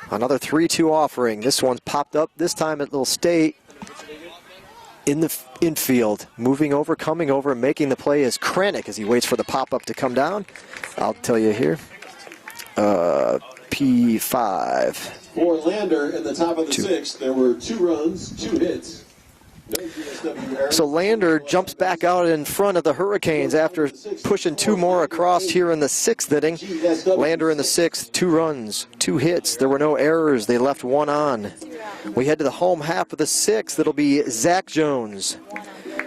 Another 3-2 offering. This one's popped up. This time it will stay in the infield. Moving over, coming over, making the play is Kranick as he waits for the pop-up to come down. I'll tell you here. P5. For Lander in the top of the sixth, there were 2 runs, 2 hits. No GSW errors. So Lander jumps back out in front of the Hurricanes after pushing 2 more across here in the 6th inning. Lander in the 6th, 2 runs, 2 hits. There were no errors. They left 1 on. We head to the home half of the 6th. It'll be Zach Jones,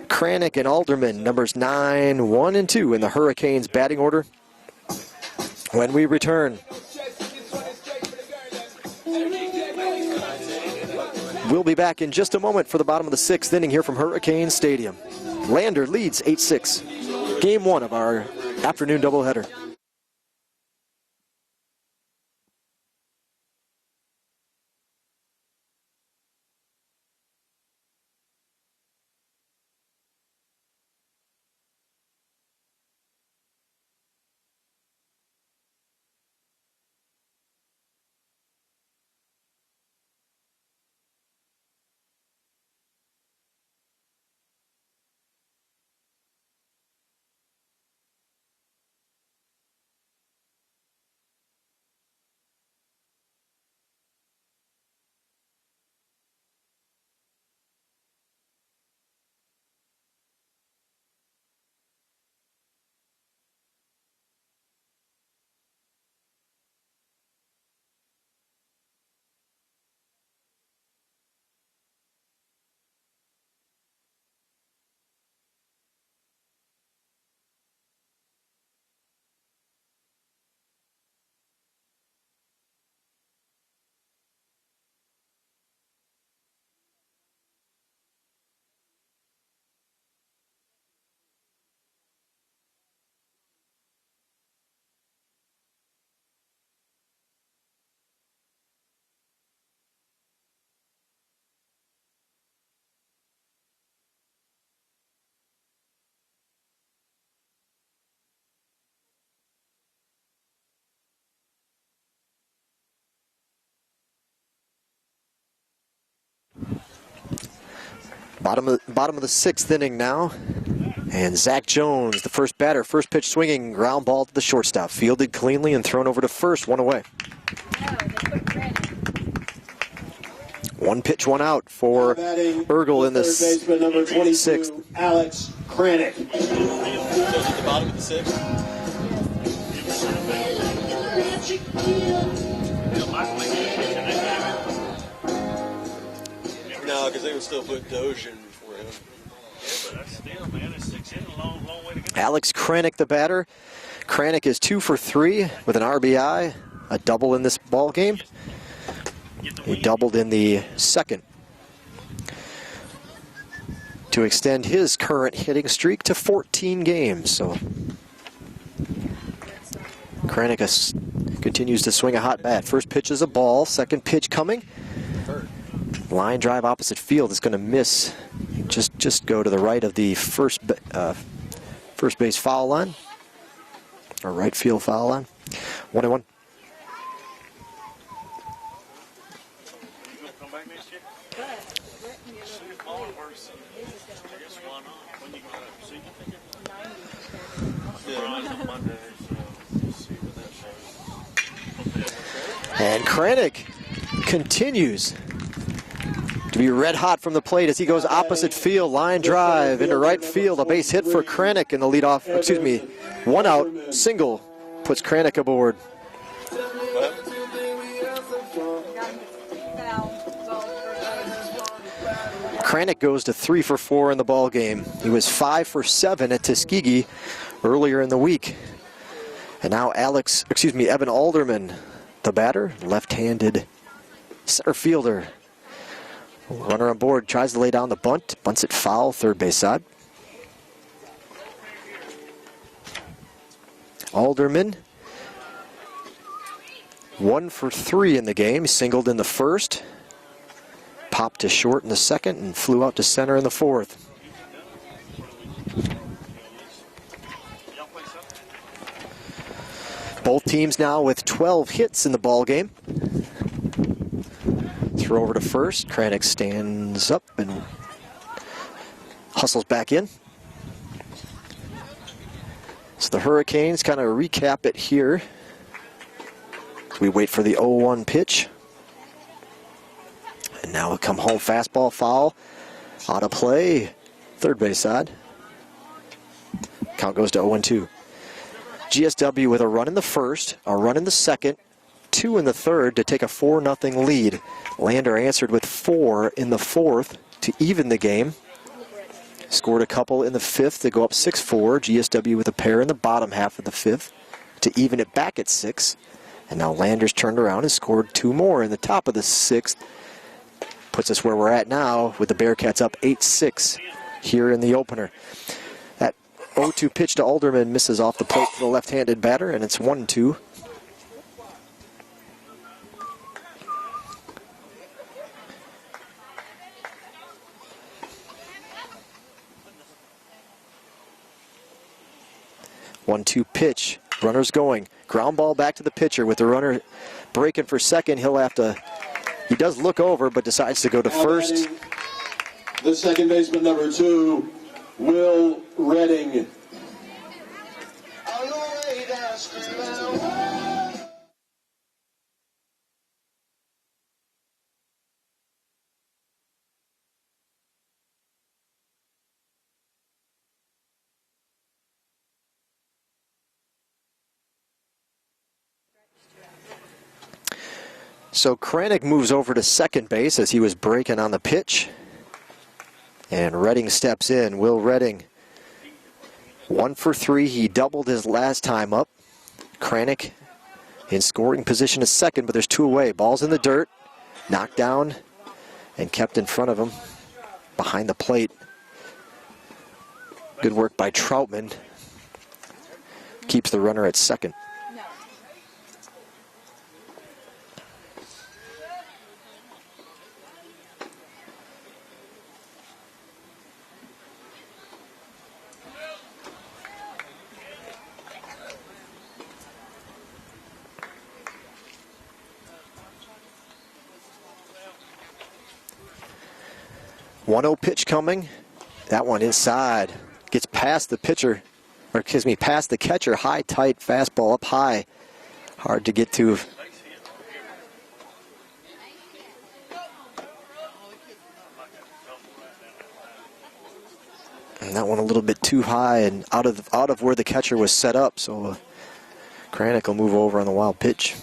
Kranick, and Alderman, numbers 9, 1, and 2 in the Hurricanes batting order. When we return, we'll be back in just a moment for the bottom of the 6th inning here from Hurricane Stadium. Lander leads 8-6. Game 1 of our afternoon doubleheader. Bottom of the 6th inning now. And Zach Jones, the first batter, first pitch swinging, ground ball to the shortstop. Fielded cleanly and thrown over to first, 1 away. 1 pitch, 1 out for Ergel in the 6th. Alex Kranick. Goes at the bottom of the 6th. No, because they would still put Doge in for him. But that's still, man, it's 6 innings, a long way to go. Alex Kranick, the batter. Kranick is 2 for 3 with an RBI, a double in this ball game. He doubled in the 2nd to extend his current hitting streak to 14 games. So Kranick continues to swing a hot bat. First pitch is a ball, second pitch coming. Line drive opposite field is going to miss. Just go to the right of the first base foul line, or right field foul line. 1-1. And Kranick continues to be red hot from the plate as he goes opposite field, line drive into right field. A base hit for Kranick in the leadoff, 1 out, single puts Kranick aboard. Kranick goes to 3 for 4 in the ball game. He was 5 for 7 at Tuskegee earlier in the week. And now Evan Alderman, the batter, left-handed center fielder. Runner on board, tries to lay down the bunt, bunts it foul, third base side. Alderman, 1 for 3 in the game, singled in the 1st, popped to short in the 2nd, and flew out to center in the 4th. Both teams now with 12 hits in the ball game. throw over to first. Kranick stands up and hustles back in. So the Hurricanes kind of recap it here. We wait for the 0-1 pitch. And now a come home fastball foul. Out of play. Third base side. Count goes to 0-2. GSW with a run in the first, a run in the second, 2 in the third to take a 4-0 lead. Lander answered with 4 in the fourth to even the game. Scored a couple in the fifth to go up 6-4. GSW with a pair in the bottom half of the fifth to even it back at 6. And now Landers turned around and scored 2 more in the top of the sixth. Puts us where we're at now with the Bearcats up 8-6 here in the opener. That 0-2 pitch to Alderman misses off the plate to the left-handed batter, and it's 1-2. One-two pitch. Runner's going. Ground ball back to the pitcher with the runner breaking for second. He'll have to. He does look over, but decides to go to first. The second baseman, number 2, Will Redding. So Kranick moves over to second base as he was breaking on the pitch. And Redding steps in. Will Redding, 1 for 3. He doubled his last time up. Kranick in scoring position is second, but there's 2 away. Ball's in the dirt, knocked down, and kept in front of him behind the plate. Good work by Troutman. Keeps the runner at second. One-oh pitch coming. That one inside. Gets past the pitcher, or excuse me, past the catcher. High, tight fastball up high. Hard to get to. And that one a little bit too high and out of where the catcher was set up. So Kranick will move over on the wild pitch.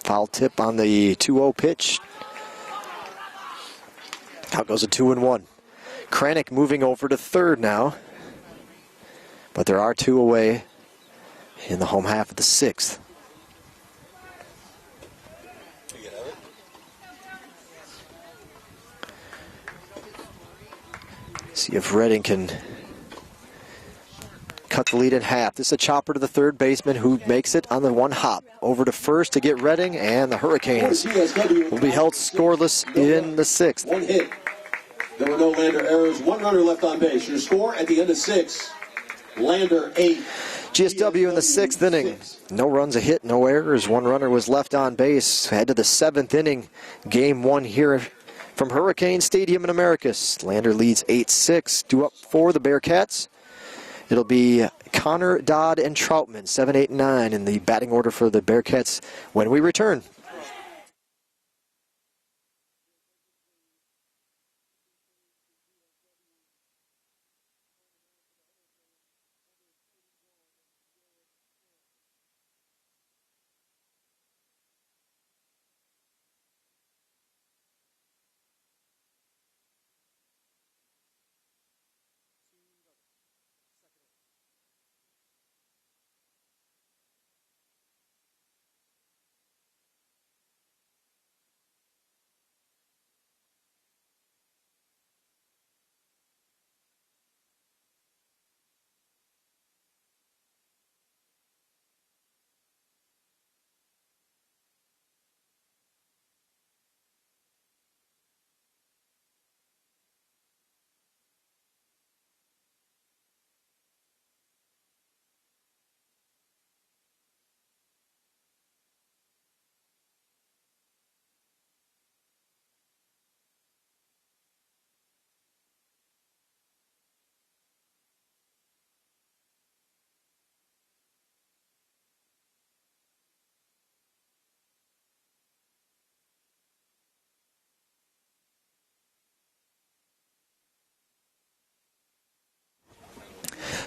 Foul tip on the 2-0 pitch. Out goes a 2-1. Kranick moving over to third now. But there are 2 away in the home half of the sixth. See if Redding can cut the lead in half. This is a chopper to the third baseman who makes it on the 1 hop. Over to first to get Redding, and the Hurricanes will be held scoreless in the 6th. 1 hit. There were no Lander errors. 1 runner left on base. Your score at the end of 6. Lander 8. GSW in the 6th inning. No runs, a hit, no errors. 1 runner was left on base. Head to the 7th inning. Game 1 here from Hurricane Stadium in Americus. Lander leads 8-6. Due up for the Bearcats. It'll be Connor, Dodd, and Troutman, 7, 8, and 9 in the batting order for the Bearcats when we return.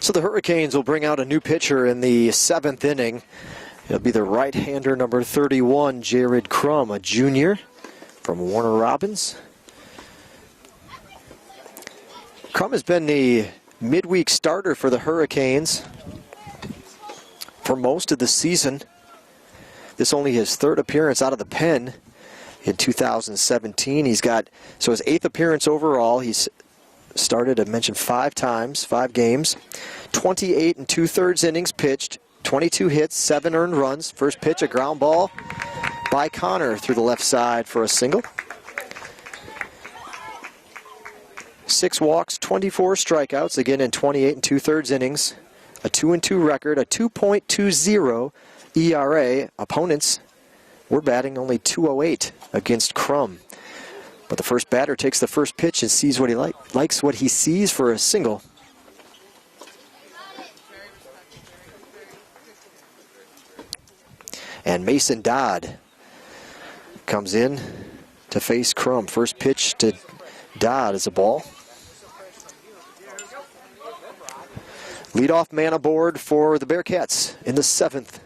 So the Hurricanes will bring out a new pitcher in the 7th inning. It'll be the right-hander number 31, Jared Crum, a junior from Warner Robins. Crum has been the midweek starter for the Hurricanes for most of the season. This only his 3rd appearance out of the pen in 2017. He's got, so his 8th appearance overall. He's started, I mentioned, 5 times, 5 games. 28 2/3 innings pitched, 22 hits, 7 earned runs. First pitch, a ground ball by Connor through the left side for a single. 6 walks, 24 strikeouts, again in 28 2/3 innings. A 2-2 record, a 2.20 ERA. Opponents were batting only 208 against Crum. But the first batter takes the first pitch and sees what he likes what he sees for a single. And Mason Dodd comes in to face Crum. First pitch to Dodd is a ball. Leadoff man aboard for the Bearcats in the 7th.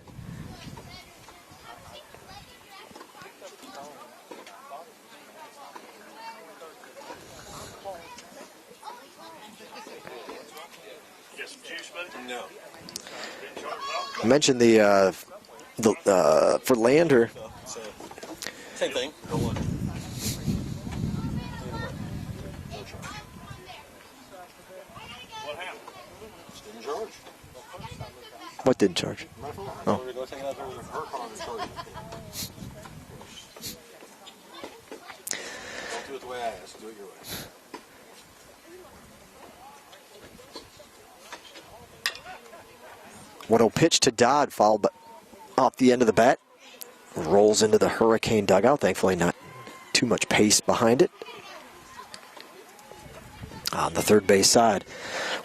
No. I mentioned the for Lander. So, same thing. Go on. What happened? Didn't charge. What didn't charge? Oh. We're going to take it out there with her car and charge it. Don't do it the way I asked. Do it your way. What'll pitch to Dodd, fouled off the end of the bat. Rolls into the Hurricane dugout. Thankfully not too much pace behind it. On the third base side.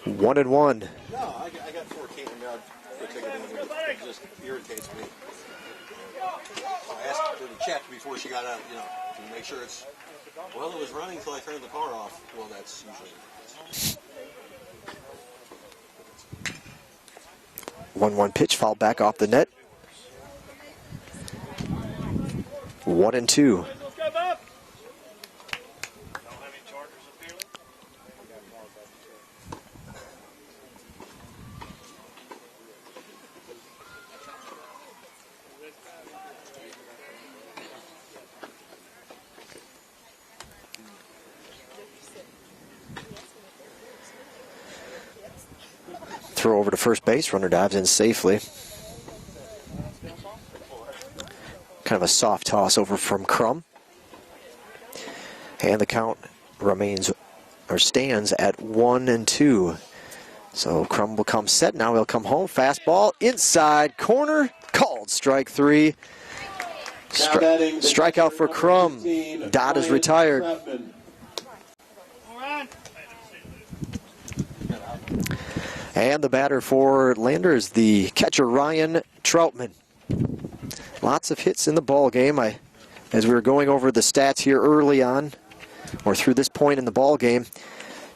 1-1. No, I got 14 yard ticket in there. It just irritates me. I asked her to check before she got out, to make sure it's, well, it was running until I turned the car off. Well, that's usually 1-1 pitch, fouled back off the net. 1-2. Throw over to first base. Runner dives in safely. Kind of a soft toss over from Crum. And the count stands at 1-2. So Crum will come set. Now he'll come home. Fastball inside corner. Called strike 3. Strikeout for Crum. Dodd is retired. And the batter for Lander is the catcher, Ryan Troutman. Lots of hits in the ball game. As we were going over the stats here early on, or through this point in the ball game,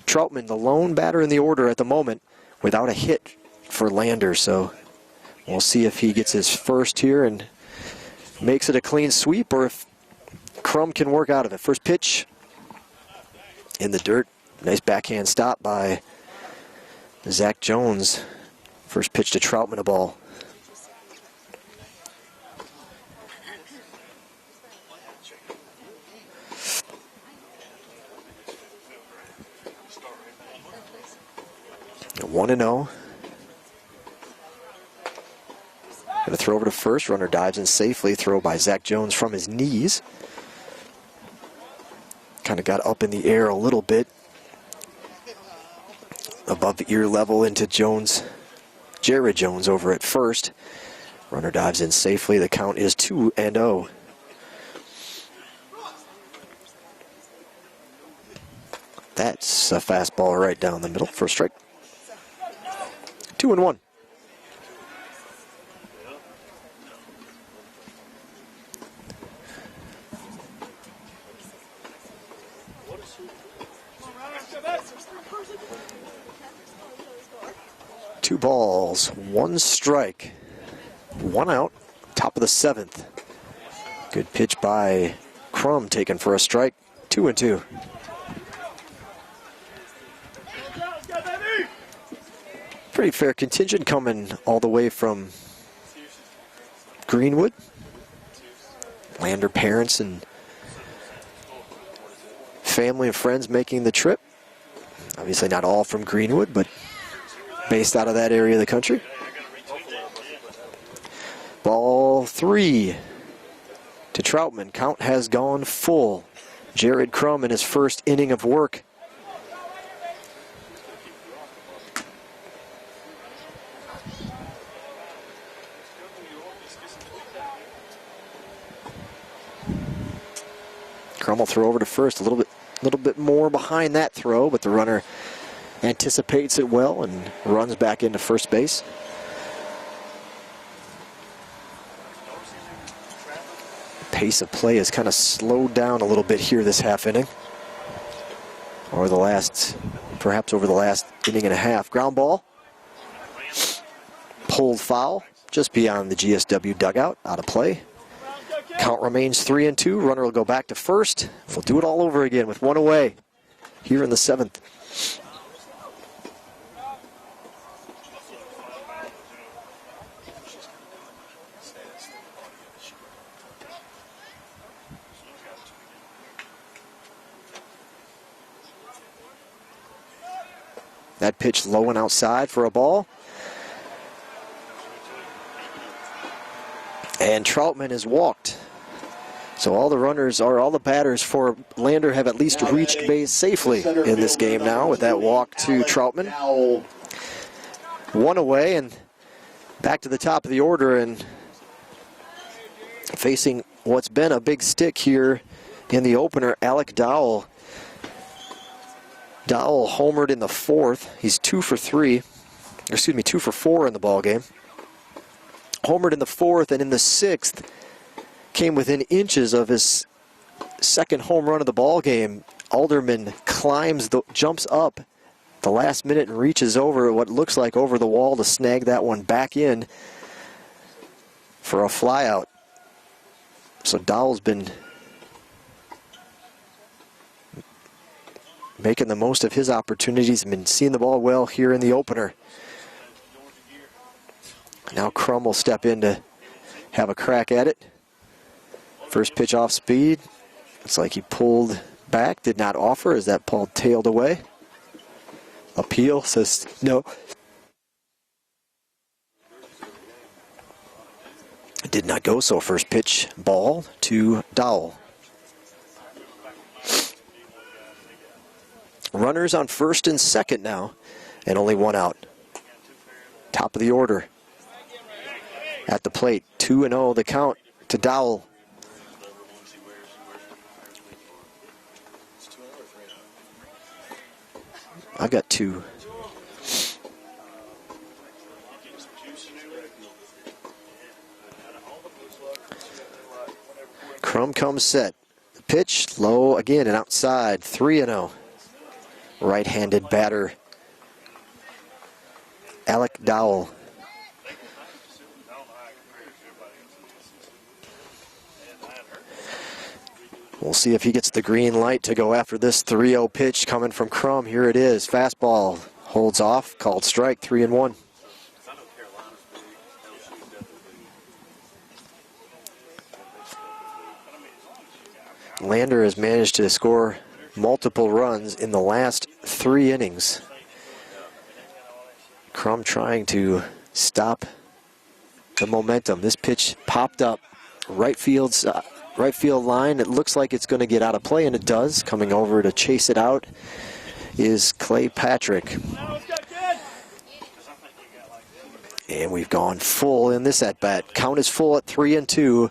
Troutman, the lone batter in the order at the moment, without a hit for Lander. So we'll see if he gets his first here and makes it a clean sweep, or if Crum can work out of it. First pitch in the dirt. Nice backhand stop by Zach Jones. First pitch to Troutman, a ball. A 1-0. Going to throw over to first. Runner dives in safely. Throw by Zach Jones from his knees. Kind of got up in the air a little bit. Above the ear level into Jones. Jared Jones over at first. Runner dives in safely. The count is 2-0. That's a fastball right down the middle for a strike. 2-1. 2 balls, 1 strike, 1 out, top of the 7th. Good pitch by Crum, taken for a strike, 2-2. Pretty fair contingent coming all the way from Greenwood. Lander parents and family and friends making the trip. Obviously not all from Greenwood, but based out of that area of the country. Ball 3 to Troutman. Count has gone full. Jared Crum in his first inning of work. Crum will throw over to first, a little bit more behind that throw, but the runner anticipates it well and runs back into first base. Pace of play has kind of slowed down a little bit here this half inning, or perhaps over the last inning and a half. Ground ball, pulled foul just beyond the GSW dugout, out of play. Count remains 3-2. Runner will go back to first. We'll do it all over again with 1 away here in the 7th. That pitch low and outside for a ball. And Troutman is walked. So all the batters for Lander have at least reached base safely in this game now with that walk to Troutman. 1 away and back to the top of the order and facing what's been a big stick here in the opener, Alec Dowell. Dowell homered in the 4th. He's 2 for 4 in the ball game. Homered in the 4th, and in the 6th came within inches of his second home run of the ball game. Alderman jumps up the last minute and reaches over what looks like over the wall to snag that one back in for a flyout. So Dowell's been making the most of his opportunities and been seeing the ball well here in the opener. Now Crum will step in to have a crack at it. First pitch off speed. Looks like he pulled back, did not offer as that ball tailed away. Appeal says no. It did not go, so first pitch ball to Dowell. Runners on first and second now, and only 1 out. Top of the order. At the plate, 2-0 the count to Dowell. I've got 2. Crum comes set. The pitch low again and outside, 3-0. Right-handed batter, Alec Dowell. We'll see if he gets the green light to go after this 3-0 pitch coming from Crum. Here it is. Fastball holds off. Called strike. 3-1. Lander has managed to score multiple runs in the last 3 innings. Crum trying to stop the momentum. This pitch popped up right field line. It looks like it's going to get out of play, and it does. Coming over to chase it out is Clay Patrick. And we've gone full in this at-bat. Count is full at 3-2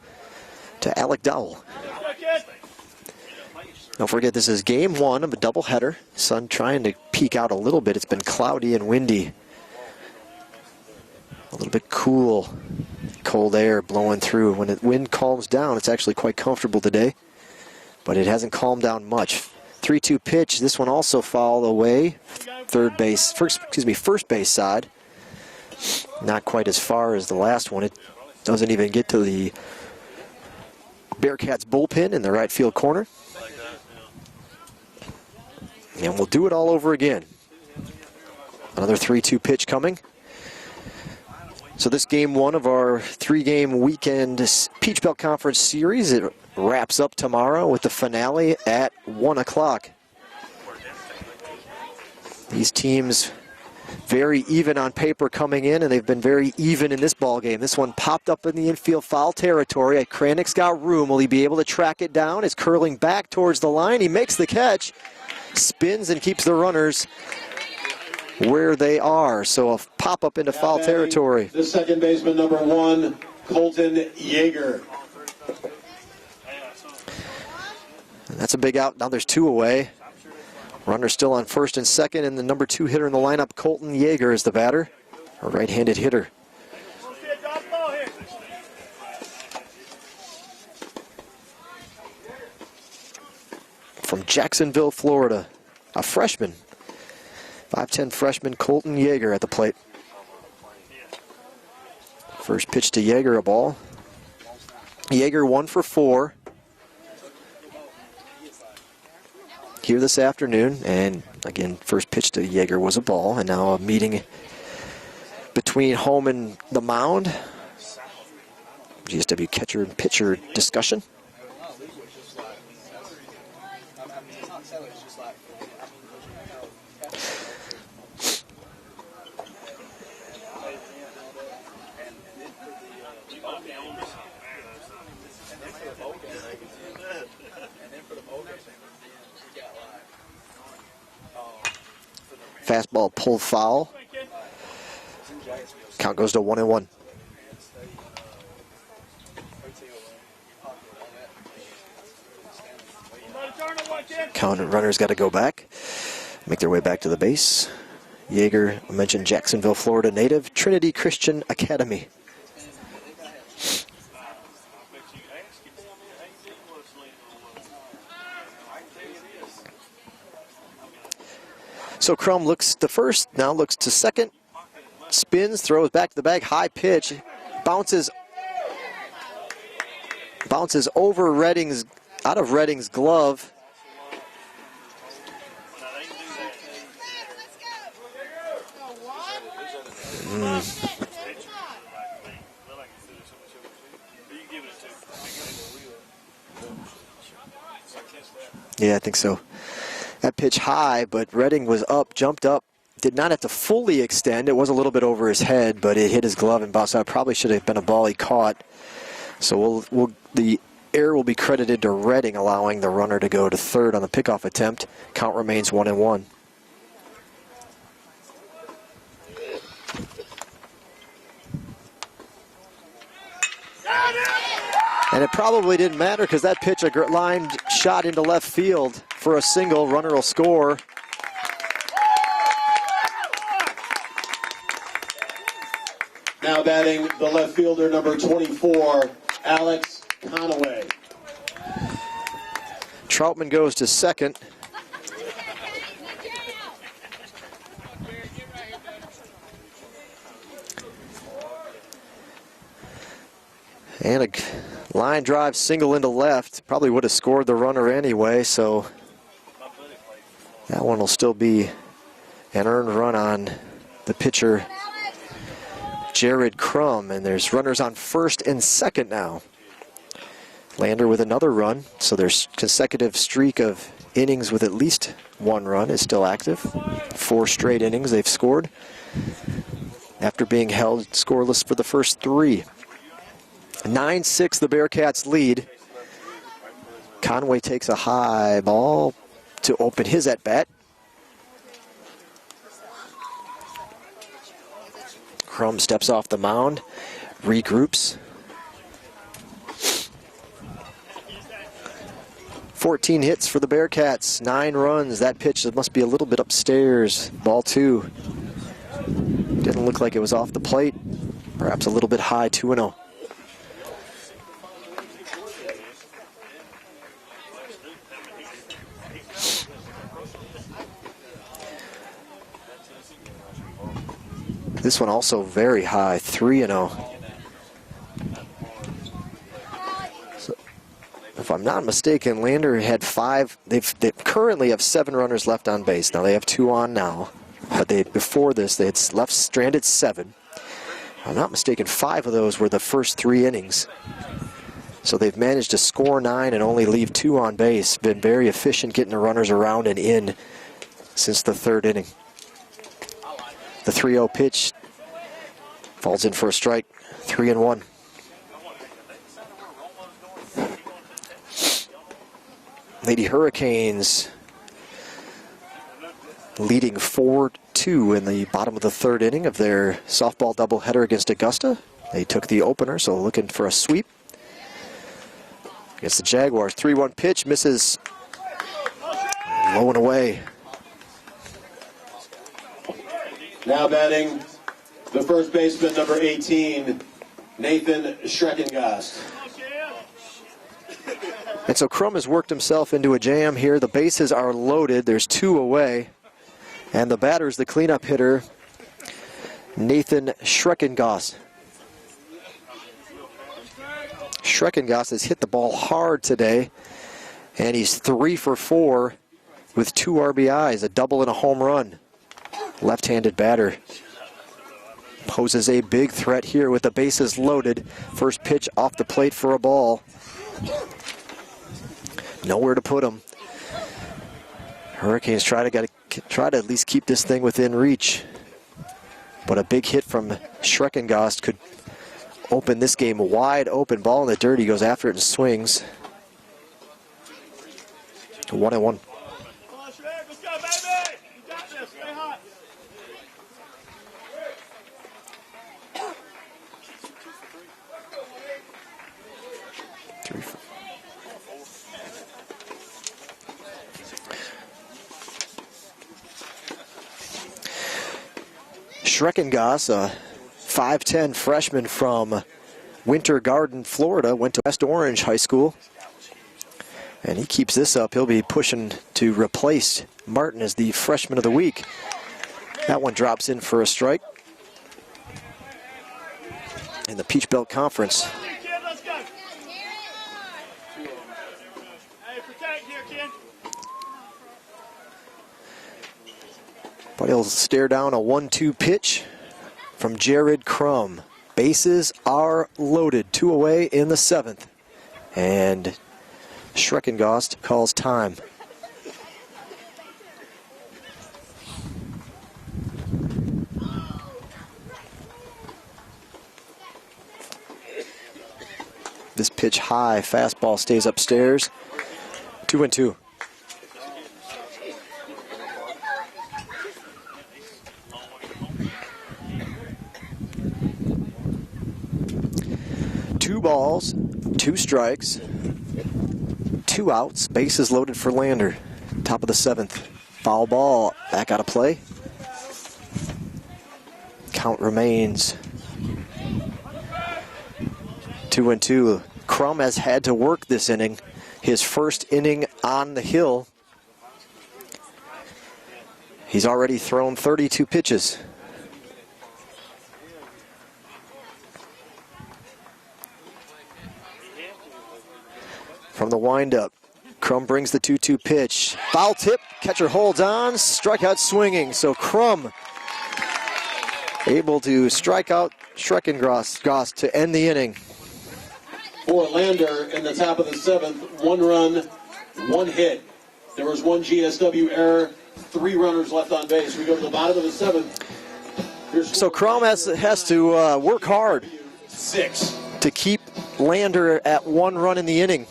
to Alec Dowell. Don't forget, this is game 1 of a doubleheader. Sun trying to peek out a little bit. It's been cloudy and windy. A little bit cool. Cold air blowing through. When the wind calms down, it's actually quite comfortable today. But it hasn't calmed down much. 3-2 pitch. This one also fouled away. First base side. Not quite as far as the last one. It doesn't even get to the Bearcats bullpen in the right field corner. And we'll do it all over again. Another 3-2 pitch coming. So this game one of our 3-game weekend Peach Belt Conference series, it wraps up tomorrow with the finale at 1 o'clock. These teams very even on paper coming in, and they've been very even in this ball game. This one popped up in the infield foul territory. Kranik's got room. Will he be able to track it down? It's curling back towards the line. He makes the catch, spins and keeps the runners where they are. So a pop-up into foul territory. The second baseman, number 1, Colton Yeager. And that's a big out. Now there's 2 away. Runner still on first and second, and the number 2 hitter in the lineup, Colton Yeager, is the batter, a right-handed hitter. From Jacksonville, Florida, a freshman. 5'10" freshman Colton Yeager at the plate. First pitch to Yeager, a ball. Yeager 1 for 4 here this afternoon, and again, first pitch to Yeager was a ball, and now a meeting between home and the mound. GSW catcher and pitcher discussion. Fastball pulled foul. Count goes to 1-1. Count and runners got to go back, make their way back to the base. Yeager, I mentioned Jacksonville, Florida native, Trinity Christian Academy. So Crum looks to first, now looks to second, spins, throws back to the bag, high pitch, bounces over Redding's, out of Redding's glove. Yeah, I think so. That pitch high, but Redding was up, jumped up, did not have to fully extend. It was a little bit over his head, but it hit his glove and bounced out. Probably should have been a ball he caught. So the error will be credited to Redding, allowing the runner to go to third on the pickoff attempt. Count remains 1-1. And it probably didn't matter because that pitch, a line shot into left field for a single. Runner will score. Now batting the left fielder, number 24, Alex Conaway. Troutman goes to second. And a line drive single into left. Probably would have scored the runner anyway, so that one will still be an earned run on the pitcher, Jared Crum. And there's runners on first and second now. Lander with another run, so their consecutive streak of innings with at least one run is still active. 4 straight innings they've scored after being held scoreless for the first 3. 9-6 the Bearcats lead. Conway takes a high ball to open his at-bat. Crum steps off the mound, regroups. 14 hits for the Bearcats, 9 runs. That pitch must be a little bit upstairs. Ball 2. Didn't look like it was off the plate. Perhaps a little bit high, 2-0. This one also very high, 3-0. So, if I'm not mistaken, Lander had 5. They currently have 7 runners left on base. Now they have 2 on now, but before this they had left stranded 7. If I'm not mistaken, 5 of those were the first 3 innings. So they've managed to score 9 and only leave 2 on base. Been very efficient getting the runners around and in since the 3rd inning. The 3-0 pitch falls in for a strike, 3-1. Lady Hurricanes leading 4-2 in the bottom of the 3rd inning of their softball doubleheader against Augusta. They took the opener, so looking for a sweep against the Jaguars. 3-1 pitch, misses low and away. Now batting the first baseman, number 18, Nathan Schreckengast. And so Crum has worked himself into a jam here. The bases are loaded. There's 2 away. And the batter is the cleanup hitter, Nathan Schreckengast. Schreckengast has hit the ball hard today, and he's 3 for 4 with 2 RBIs, a double and a home run. Left-handed batter poses a big threat here with the bases loaded. First pitch off the plate for a ball. Nowhere to put him. Hurricanes try to at least keep this thing within reach. But a big hit from Schreckengast could open this game wide open. Ball in the dirt. He goes after it and swings. 1-1. Let's go, baby! You got this. Stay hot. Schreckengast, a 5'10 freshman from Winter Garden, Florida, went to West Orange High School. And he keeps this up. He'll be pushing to replace Martin as the freshman of the week. That one drops in for a strike. In the Peach Belt Conference. Let's go. Hey, protect here, kid. But he'll stare down a 1-2 pitch from Jared Crum. Bases are loaded. 2 away in the 7th. And Schreckengast calls time. This pitch high, fastball stays upstairs. 2-2. Two balls, 2 strikes, 2 outs, bases loaded for Lander. Top of the 7th. Foul ball, back out of play. Count remains 2-2. Crum has had to work this inning. His first inning on the hill. He's already thrown 32 pitches. From the windup, Crum brings the 2-2 pitch. Foul tip, catcher holds on, strikeout swinging. So Crum able to strike out Schreckengast to end the inning. For Lander in the top of the 7th, 1 run, 1 hit. There was 1 GSW error, 3 runners left on base. We go to the bottom of the 7th. So Crum has to work hard 6 to keep Lander at 1 run in the inning.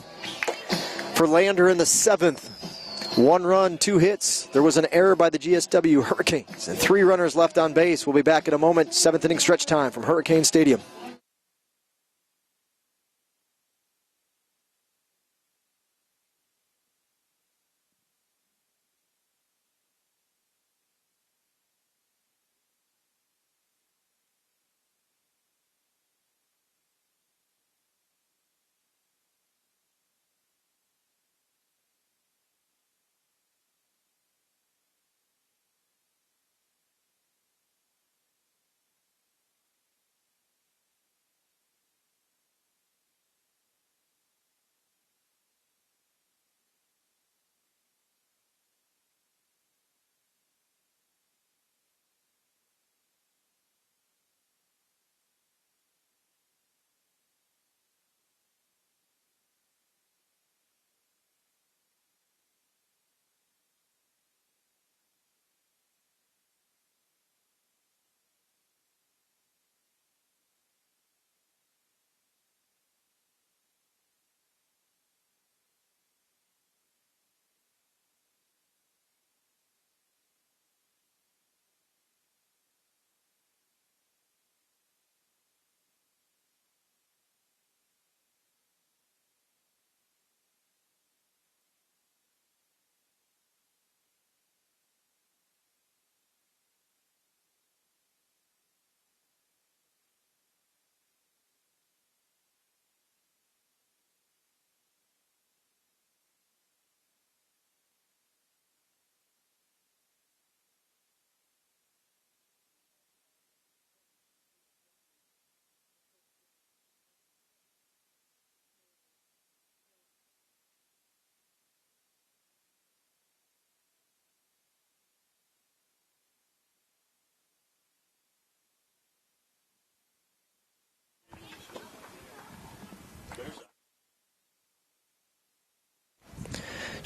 For Lander in the 7th, 1 run, 2 hits. There was an error by the GSW Hurricanes, and 3 runners left on base. We'll be back in a moment. 7th inning stretch time from Hurricane Stadium.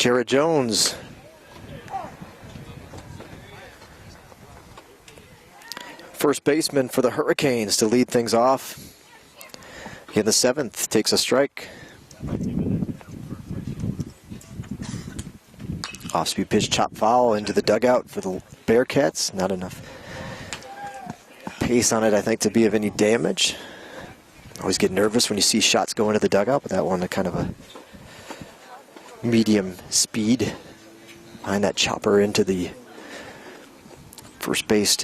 Jared Jones. First baseman for the Hurricanes to lead things off. In the 7th, takes a strike. Off-speed pitch, chop foul into the dugout for the Bearcats. Not enough pace on it, I think, to be of any damage. Always get nervous when you see shots go into the dugout, but that one kind of a medium speed behind that chopper into the first base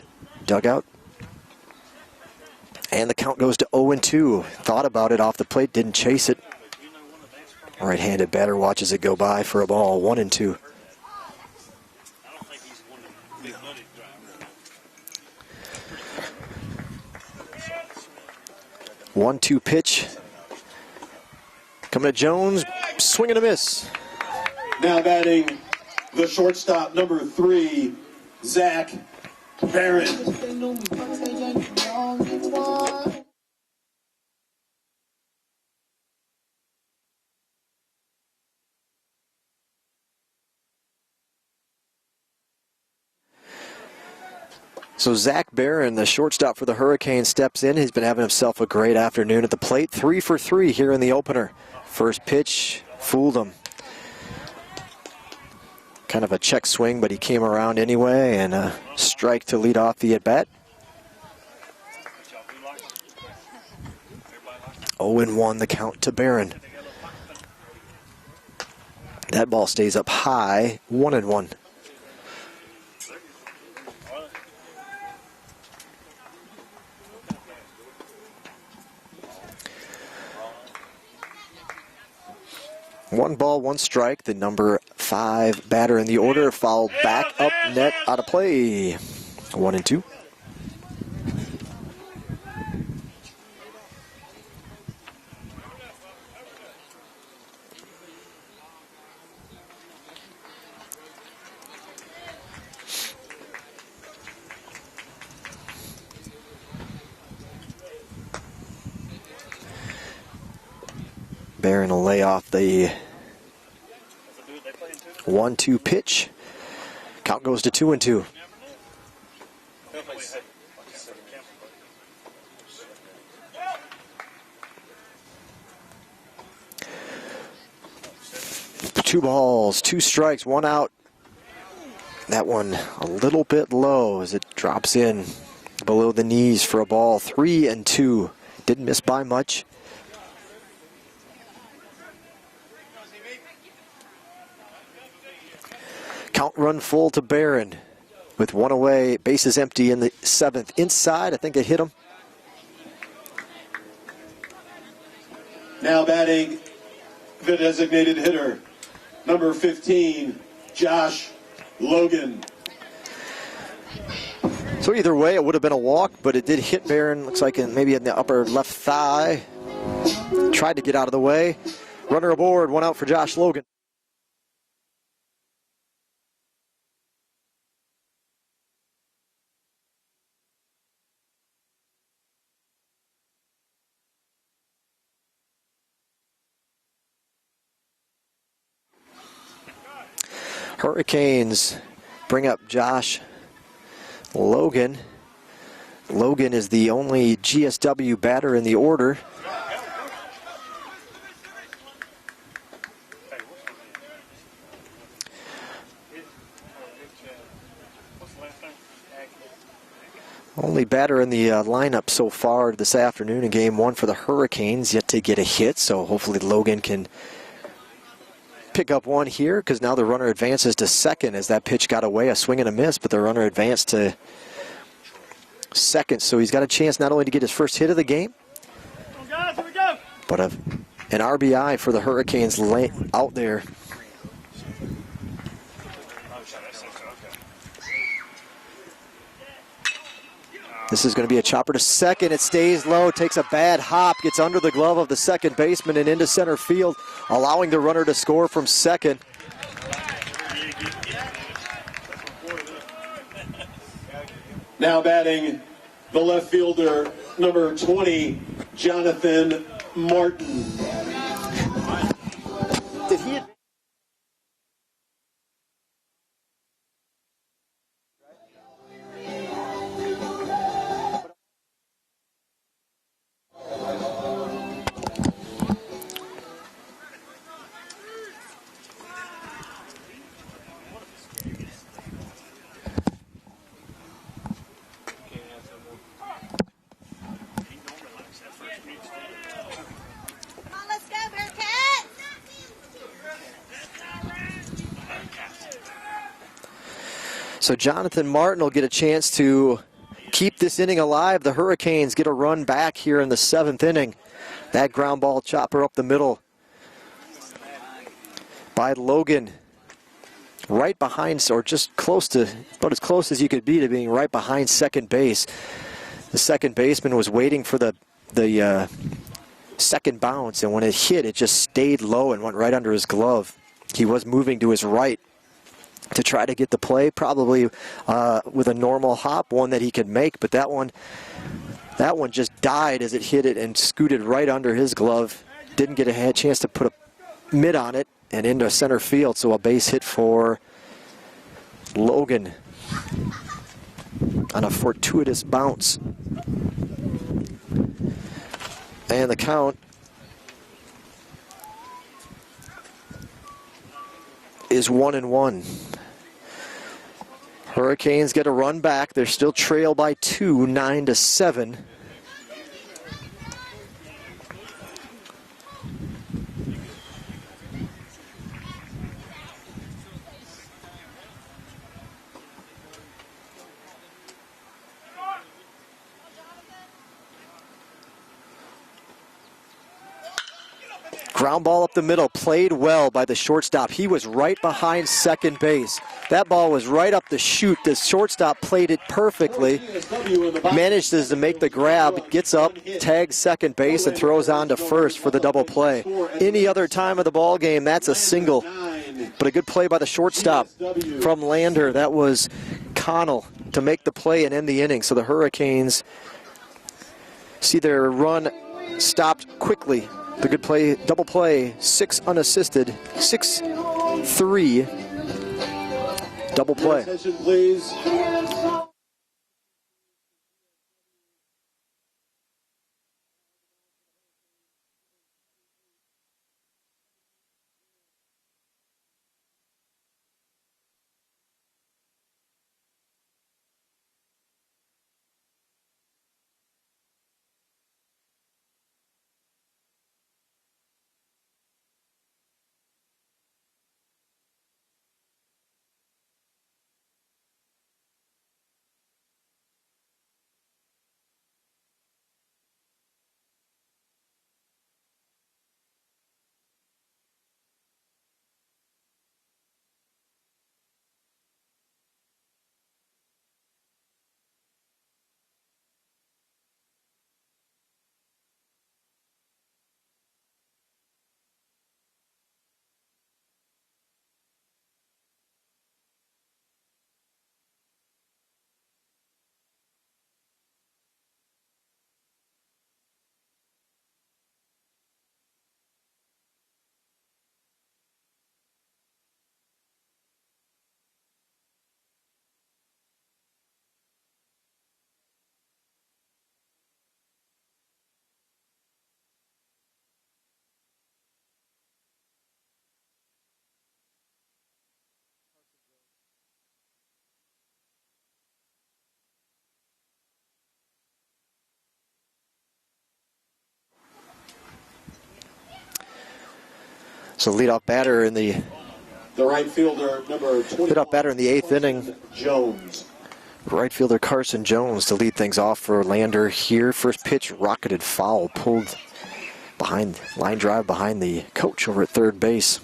dugout. And the count goes to 0-2. Thought about it off the plate, didn't chase it. Right-handed batter watches it go by for a ball, 1-2. 1-2 pitch. Coming to Jones, swing and a miss. Now batting the shortstop, number 3, Zach Barron. So Zach Barron, the shortstop for the Hurricanes, steps in. He's been having himself a great afternoon at the plate. 3 for 3 here in the opener. First pitch, fooled him. Kind of a check swing, but he came around anyway, and a strike to lead off the at-bat. 0-1 the count to Barron. That ball stays up high, 1-1. One ball, one strike. The number 5 batter in the order, fouled back up net, out of play. 1-2. Barron will lay off the 1-2 pitch. Count goes to 2-2. Two balls, 2 strikes, 1 out. That one a little bit low as it drops in below the knees for a ball. 3-2. Didn't miss by much. Count run full to Barron with 1 away, bases empty in the 7th. Inside, I think it hit him. Now batting the designated hitter, number 15, Josh Logan. So either way, it would have been a walk, but it did hit Barron. Looks like maybe in the upper left thigh. Tried to get out of the way. Runner aboard, 1 out for Josh Logan. Hurricanes bring up Josh Logan. Logan is the only GSW batter in the order. Only batter in the lineup so far this afternoon in Game 1 for the Hurricanes, yet to get a hit, so hopefully Logan can pick up one here, because now the runner advances to second as that pitch got away, a swing and a miss, but the runner advanced to second, so he's got a chance not only to get his first hit of the game, but an RBI for the Hurricanes out there. This is going to be a chopper to second. It stays low, takes a bad hop, gets under the glove of the second baseman and into center field, allowing the runner to score from second. Now batting the left fielder, number 20, Jonathan Martin. Did he So Jonathan Martin will get a chance to keep this inning alive. The Hurricanes get a run back here in the 7th inning. That ground ball chopper up the middle by Logan. Right behind, or just close to, about as close as you could be to being right behind second base. The second baseman was waiting for the second bounce, and when it hit, it just stayed low and went right under his glove. He was moving to his right to try to get the play, probably with a normal hop, one that he could make, but that one just died as it hit it and scooted right under his glove. Didn't get a chance to put a mitt on it and into center field, so a base hit for Logan on a fortuitous bounce. And the count is 1-1. Hurricanes get a run back. They're still trailed by 2, 9-7. Ground ball up the middle, played well by the shortstop. He was right behind second base. That ball was right up the chute. The shortstop played it perfectly. Manages to make the grab, gets up, tags second base, and throws on to first for the double play. Any other time of the ball game, that's a single. But a good play by the shortstop from Lander. That was Connell to make the play and end the inning. So the Hurricanes see their run stopped quickly. The good play, double play, 6 unassisted, 6-3, double play. Attention, please. So leadoff batter in the right fielder, number 20. leadoff batter in the 8th inning. Jones. Right fielder Carson Jones to lead things off for Lander here. First pitch rocketed foul, pulled behind, line drive behind the coach over at third base.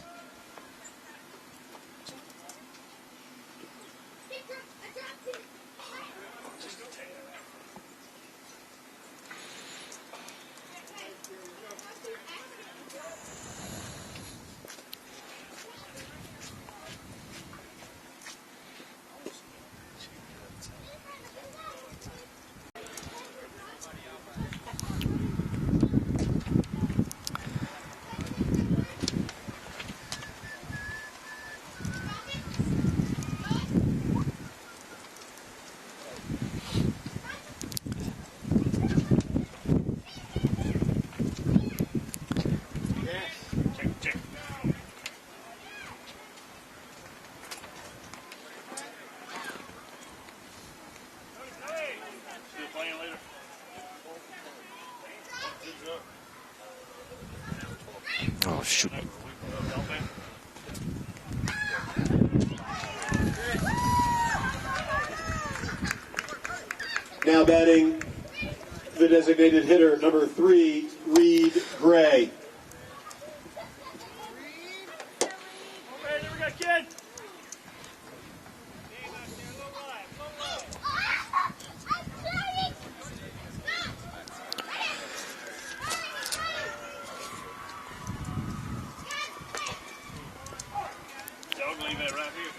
Oh, shoot. Now batting the designated hitter, number 3, Reed Gray. Okay, there we go, kid. Y'all leave that right here.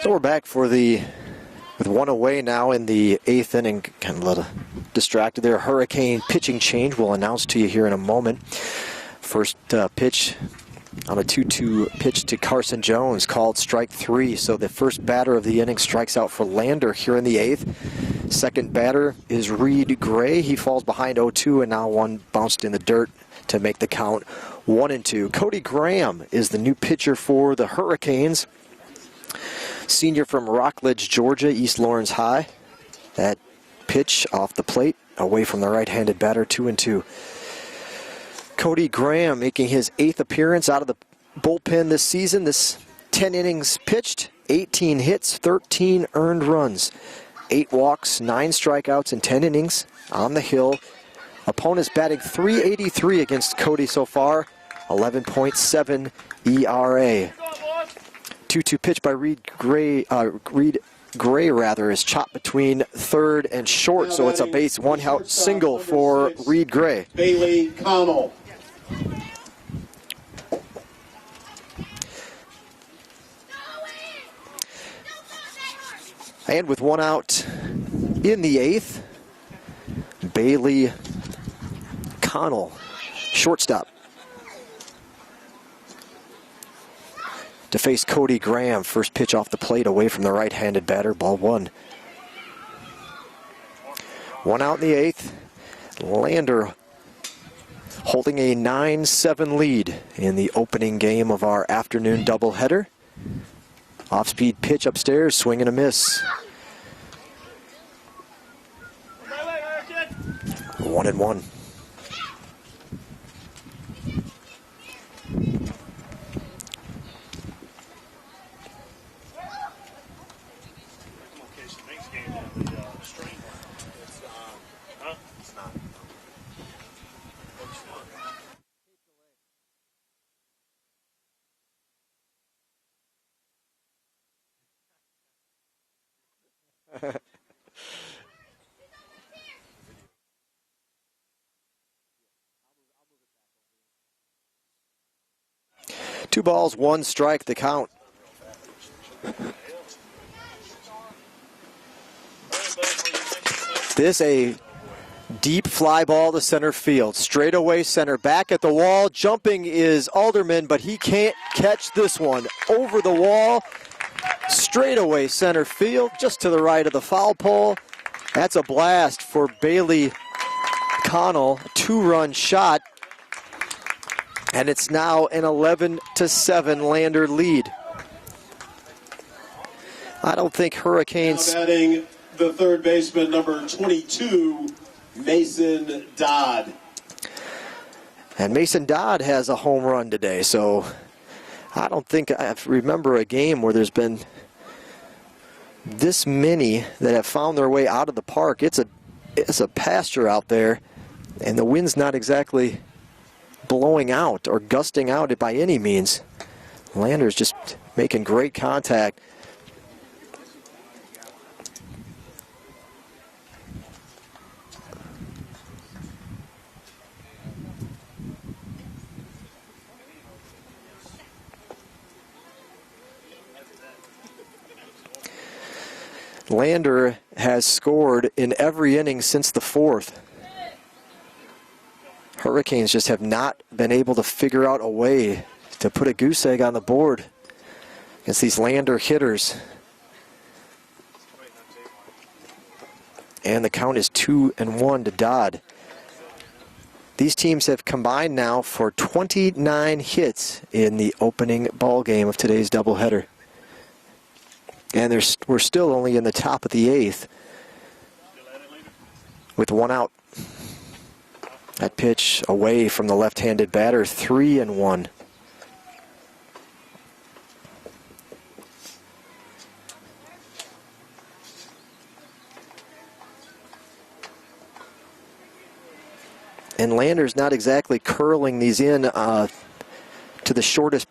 So we're back for with one away now in the 8th inning. Kind of a little distracted there. Hurricane pitching change we'll announce to you here in a moment. First pitch on a 2-2 pitch to Carson Jones, called strike 3. So the first batter of the inning strikes out for Lander here in the 8th. Second batter is Reed Gray. He falls behind 0-2, and now one bounced in the dirt to make the count 1-2. Cody Graham is the new pitcher for the Hurricanes. Senior from Rockledge, Georgia, East Lawrence High. That pitch off the plate, away from the right-handed batter, 2-2. Cody Graham making his 8th appearance out of the bullpen this season. This 10 innings pitched, 18 hits, 13 earned runs, 8 walks, 9 strikeouts in 10 innings on the hill. Opponents batting .383 against Cody so far, 11.7 ERA. 2-2 pitch by Reed Gray is chopped between third and short, so it's a base one-out single for Reed Gray. Bailey Connell. And with one out in the 8th, Bailey Connell, shortstop, to face Cody Graham. First pitch off the plate, away from the right-handed batter, ball 1. One out in the 8th. Lander holding a 9-7 lead in the opening game of our afternoon doubleheader. Off-speed pitch upstairs, swing and a miss. 1-1. Two balls, one strike, the count. This a deep fly ball to center field. Straightaway center, back at the wall. Jumping is Alderman, but he can't catch this one. Over the wall, straightaway center field, just to the right of the foul pole. That's a blast for Bailey Connell, a 2-run shot. And it's now an 11-7 Lander lead. I don't think Hurricanes... Now batting the third baseman, number 22, Mason Dodd. And Mason Dodd has a home run today, so I don't think I remember a game where there's been this many that have found their way out of the park. It's a pasture out there, and the wind's not exactly blowing out or gusting out by any means. Lander's just making great contact. Lander has scored in every inning since the 4th. Hurricanes just have not been able to figure out a way to put a goose egg on the board against these Lander hitters. And the count is 2-1 to Dodd. These teams have combined now for 29 hits in the opening ball game of today's doubleheader. And we're still only in the top of the 8th with 1 out. That pitch away from the left-handed batter, 3-1. And Lander's not exactly curling these in to the shortest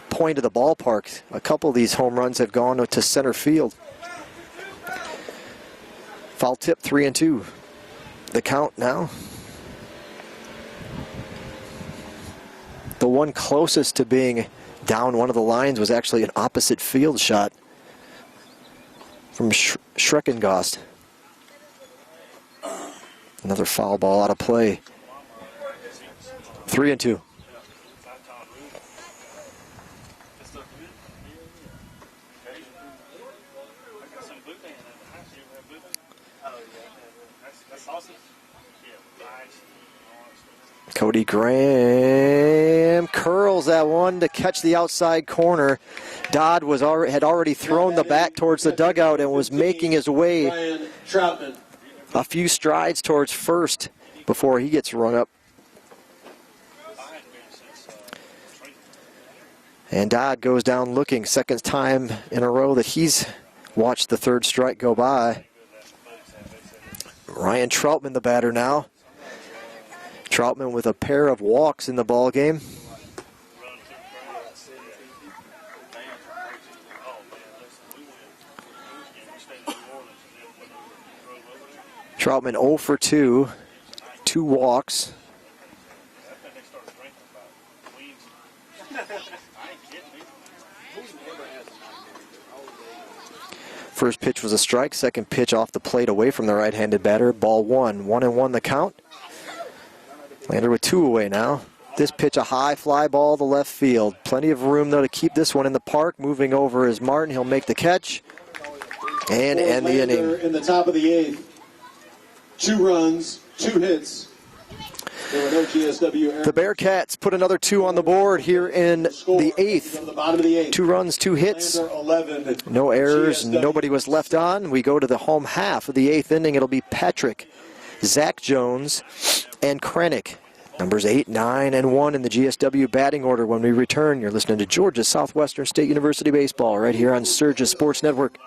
point of the ballpark. A couple of these home runs have gone to center field. Foul tip, 3-2. The count now. The one closest to being down one of the lines was actually an opposite field shot from Schreckengost. Another foul ball out of play. 3-2. Cody Graham curls that one to catch the outside corner. Dodd had already thrown the bat towards the dugout and was making his way Ryan Troutman. a few strides towards first before he gets run up. And Dodd goes down looking, second time in a row that he's watched the third strike go by. Ryan Troutman, the batter now. Troutman with a pair of walks in the ball game. Troutman 0 for 2, 2 walks. First pitch was a strike, second pitch off the plate away from the right-handed batter. Ball 1, 1-1 the count. Lander with 2 away now. This pitch a high fly ball to left field. Plenty of room though to keep this one in the park. Moving over is Martin. He'll make the catch and end the inning. In the top of the 8th. 2 runs, 2 hits. There were no GSW errors. The Bearcats put another 2 on the board here in the 8th. From the bottom of the 8th. 2 runs, 2 hits. Lander 11. No errors, GSW. nobody was left on. We go to the home half of the 8th inning. It'll be Patrick, Zach Jones, and Krennic. Numbers 8, 9, and 1 in the GSW batting order. When we return, you're listening to Georgia Southwestern State University Baseball right here on Sturgis Sports Network.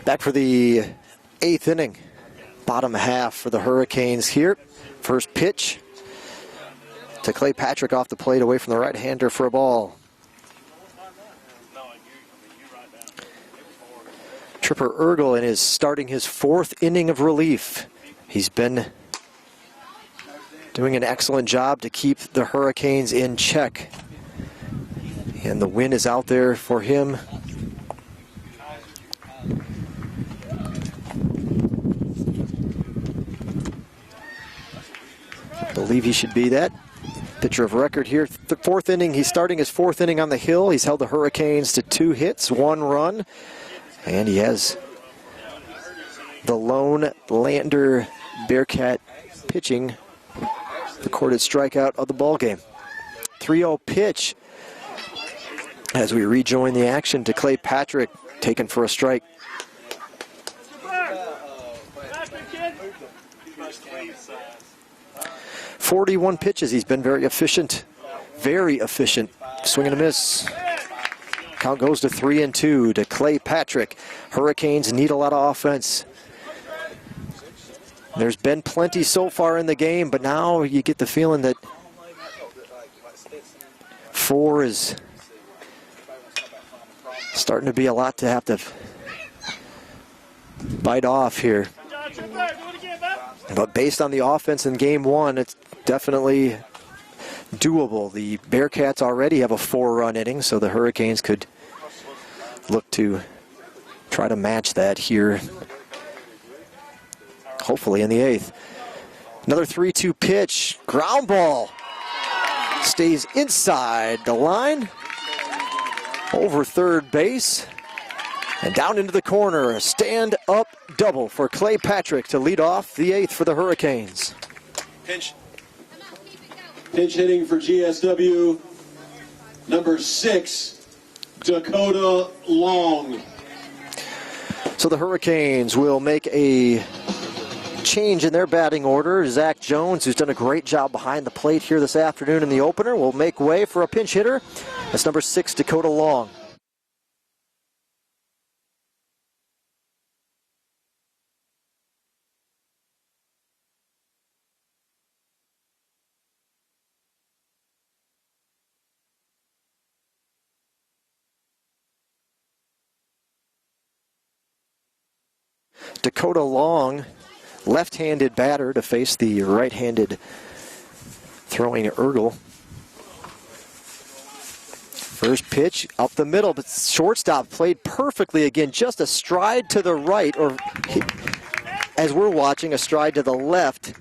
Back for the 8th inning. Bottom half for the Hurricanes here. First pitch to Clay Patrick off the plate away from the right-hander for a ball. Tripper Ergel is starting his 4th inning of relief. He's been doing an excellent job to keep the Hurricanes in check. And the win is out there for him. I believe he should be that. Pitcher of record here. The 4th inning, he's starting his 4th inning on the hill. He's held the Hurricanes to 2 hits, 1 run. And he has the lone Lander Bearcat pitching recorded strikeout of the ballgame. 3-0 pitch as we rejoin the action to Clay Patrick, taken for a strike. 41 pitches. He's been very efficient. Very efficient. Swing and a miss. Count goes to 3-2 to Clay Patrick. Hurricanes need a lot of offense. There's been plenty so far in the game, but now you get the feeling that 4 is starting to be a lot to have to bite off here. But based on the offense in game 1, it's definitely doable. The Bearcats already have a 4-run inning, so the Hurricanes could look to try to match that here, hopefully in the 8th. Another 3-2 pitch, ground ball. Stays inside the line, over third base, and down into the corner. A stand-up double for Clay Patrick to lead off the 8th for the Hurricanes. Pinch. Pinch hitting for GSW, number 6, Dakota Long. So the Hurricanes will make a change in their batting order. Zach Jones, who's done a great job behind the plate here this afternoon in the opener, will make way for a pinch hitter. That's number 6, Dakota Long. Dakota Long, left-handed batter to face the right-handed throwing Ergel. First pitch up the middle, but shortstop played perfectly again. Just a stride to the right, or as we're watching, a stride to the left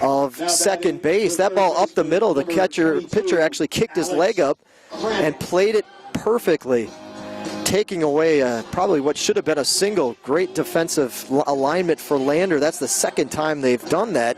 of second base. That ball up the middle, the pitcher actually kicked his leg up and played it perfectly, taking away probably what should have been a single. Great defensive alignment for Lander. That's the second time they've done that.